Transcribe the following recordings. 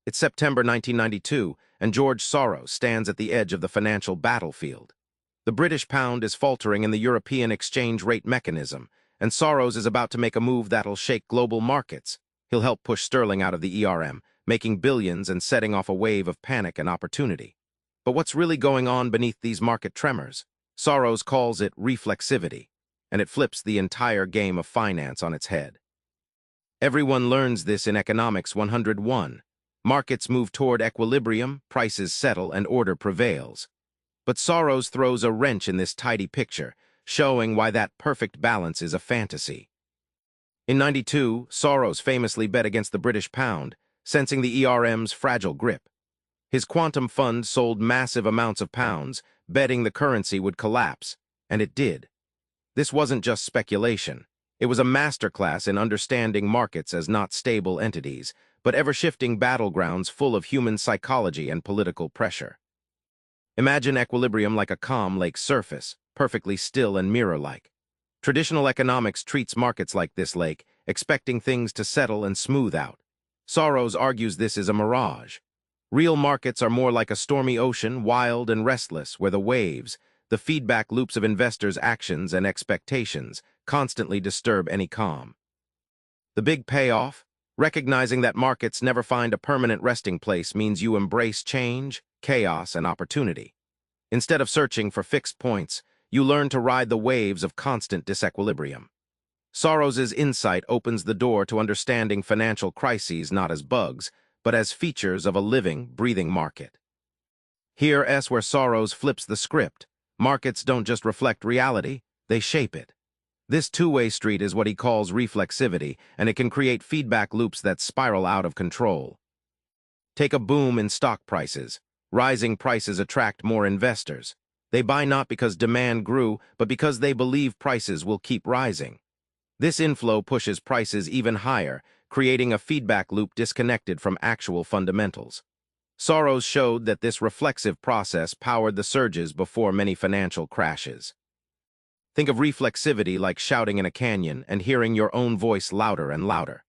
It's September 1992, and George Soros stands at the edge of the financial battlefield. The British pound is faltering in the European exchange rate mechanism, and Soros is about to make a move that'll shake global markets. He'll help push sterling out of the ERM, making billions and setting off a wave of panic and opportunity. But what's really going on beneath these market tremors? Soros calls it reflexivity, and it flips the entire game of finance on its head. Everyone learns this in Economics 101. Markets move toward equilibrium, prices settle, and order prevails. But Soros throws a wrench in this tidy picture, showing why that perfect balance is a fantasy. In '92, Soros famously bet against the British pound, sensing the ERM's fragile grip. His quantum fund sold massive amounts of pounds, betting the currency would collapse, and it did. This wasn't just speculation. It was a masterclass in understanding markets as not stable entities, but ever-shifting battlegrounds full of human psychology and political pressure. Imagine equilibrium like a calm lake surface, perfectly still and mirror-like. Traditional economics treats markets like this lake, expecting things to settle and smooth out. Soros argues this is a mirage. Real markets are more like a stormy ocean, wild and restless, where the waves, the feedback loops of investors' actions and expectations, constantly disturb any calm. The big payoff? Recognizing that markets never find a permanent resting place means you embrace change, chaos, and opportunity. Instead of searching for fixed points, you learn to ride the waves of constant disequilibrium. Soros's insight opens the door to understanding financial crises not as bugs, but as features of a living, breathing market. Here's where Soros flips the script. Markets don't just reflect reality, they shape it. This two-way street is what he calls reflexivity, and it can create feedback loops that spiral out of control. Take a boom in stock prices. Rising prices attract more investors. They buy not because demand grew, but because they believe prices will keep rising. This inflow pushes prices even higher, creating a feedback loop disconnected from actual fundamentals. Soros showed that this reflexive process powered the surges before many financial crashes. Think of reflexivity like shouting in a canyon and hearing your own voice louder and louder.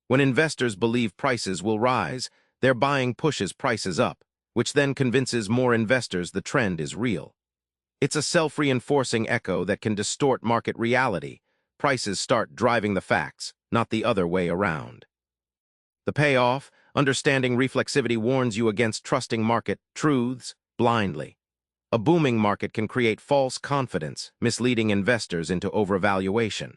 When investors believe prices will rise, their buying pushes prices up, which then convinces more investors the trend is real. It's a self-reinforcing echo that can distort market reality. Prices start driving the facts, not the other way around. The payoff? Understanding reflexivity warns you against trusting market truths blindly. A booming market can create false confidence, misleading investors into overvaluation.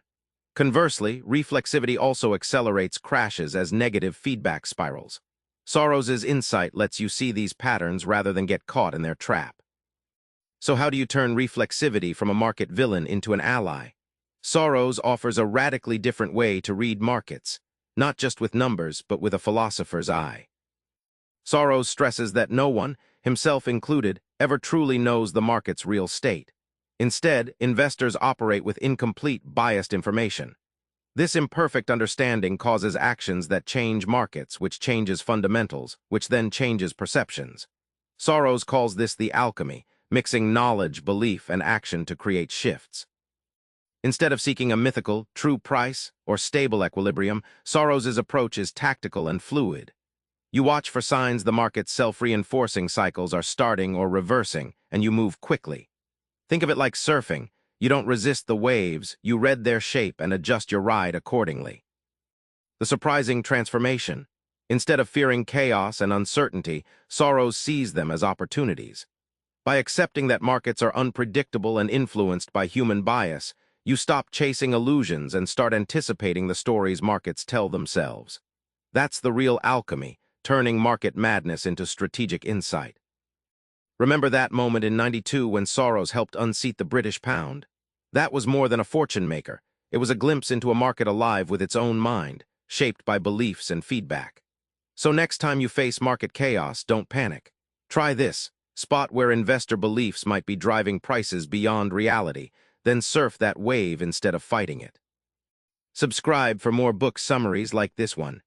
Conversely, reflexivity also accelerates crashes as negative feedback spirals. Soros's insight lets you see these patterns rather than get caught in their trap. So how do you turn reflexivity from a market villain into an ally? Soros offers a radically different way to read markets, not just with numbers, but with a philosopher's eye. Soros stresses that no one, himself included, ever truly knows the market's real state. Instead, investors operate with incomplete, biased information. This imperfect understanding causes actions that change markets, which changes fundamentals, which then changes perceptions. Soros calls this the alchemy, mixing knowledge, belief, and action to create shifts. Instead of seeking a mythical, true price or stable equilibrium, Soros's approach is tactical and fluid. You watch for signs the market's self-reinforcing cycles are starting or reversing, and you move quickly. Think of it like surfing. You don't resist the waves, you read their shape and adjust your ride accordingly. The surprising transformation. Instead of fearing chaos and uncertainty, Soros sees them as opportunities. By accepting that markets are unpredictable and influenced by human bias, you stop chasing illusions and start anticipating the stories markets tell themselves. That's the real alchemy, turning market madness into strategic insight. Remember that moment in '92 when Soros helped unseat the British pound? That was more than a fortune maker. It was a glimpse into a market alive with its own mind, shaped by beliefs and feedback. So next time you face market chaos, don't panic. Try this. Spot where investor beliefs might be driving prices beyond reality, then surf that wave instead of fighting it. Subscribe for more book summaries like this one.